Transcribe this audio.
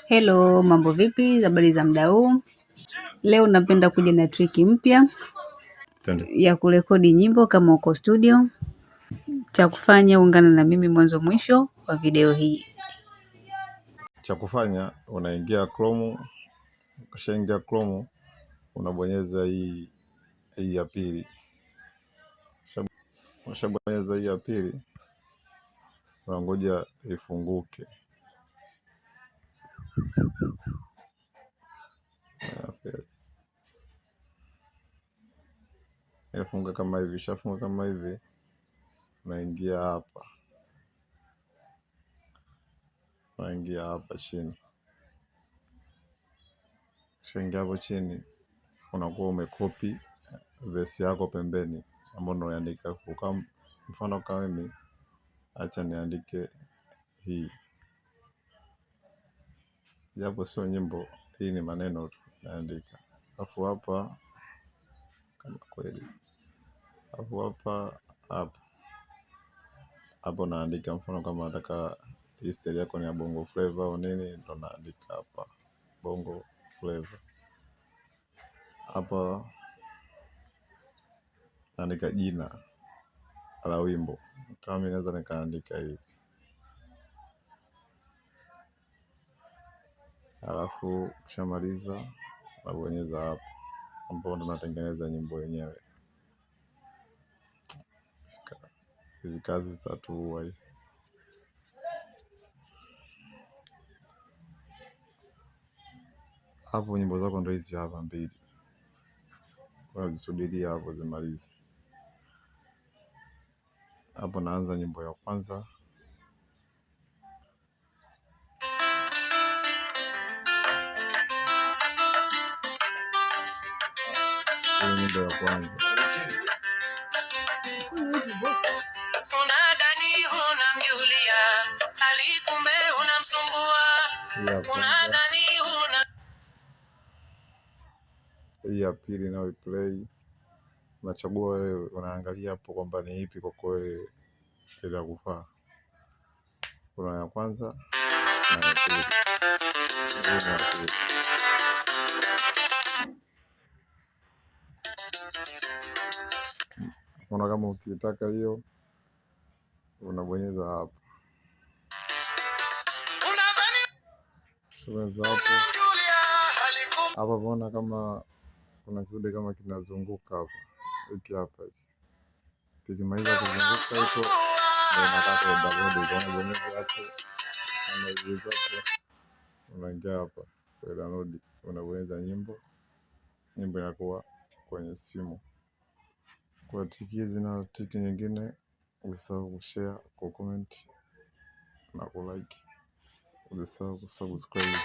Hello, mambo vipi? Habari za muda huu? Leo napenda kuja na triki mpya ya kurekodi nyimbo kama uko studio. Cha kufanya ungana na mimi mwanzo mwisho wa video hii. Cha kufanya unaingia Chrome, ukishaingia Chrome unabonyeza hii ya pili. Ukishabonyeza hii ya pili unangoja ifunguke. Inafunga kama hivi, shafunga kama hivi, unaingia hapa. Unaingia hapa chini. Ukishaingia hapo chini unakuwa umekopi verse yako pembeni ambayo unaandika kwa mfano kama mimi acha niandike hii. Japo sio nyimbo, hii ni maneno tu naandika. Alafu hapa kama kweli. Alafu hapa hapo naandika mfano kama nataka history yako ni ya Bongo Flava au nini, ndo naandika hapa Bongo Flava. Hapa naandika jina la wimbo. Kama mimi naweza nikaandika hivi. Alafu kishamaliza nabonyeza hapa ambapo ndo natengeneza nyimbo yenyewe. Hizi kazi zitatuua hizi. Hapo nyimbo zako ndo hizi hapa mbili. Unazisubiria hapo zimalize. Hapo naanza nyimbo ya kwanza. Hii nyimbo ya kwanza. Unadhani unamjulia, hali kumbe unamsumbua. Unadhani hii ya pili na play. Unachagua wewe, unaangalia hapo kwamba ni ipi kwa wewe itakufaa. Kuna ya kwanza na ya pili. Kuna kama ukitaka hiyo unabonyeza hapo. Unaweza hapo. Hapa unaona kama kuna kidude kama kinazunguka hapa. Hiki hapa. Kikimaliza kuzunguka hicho ndio unataka download, unabonyeza hapo. Unabonyeza hapo. Unaingia hapa. Download, unabonyeza nyimbo. Nyimbo inakuwa kwenye simu. Kwa tiki hizi na tiki nyingine usisahau kushare, kucomment na kulike. Usisahau kusubscribe.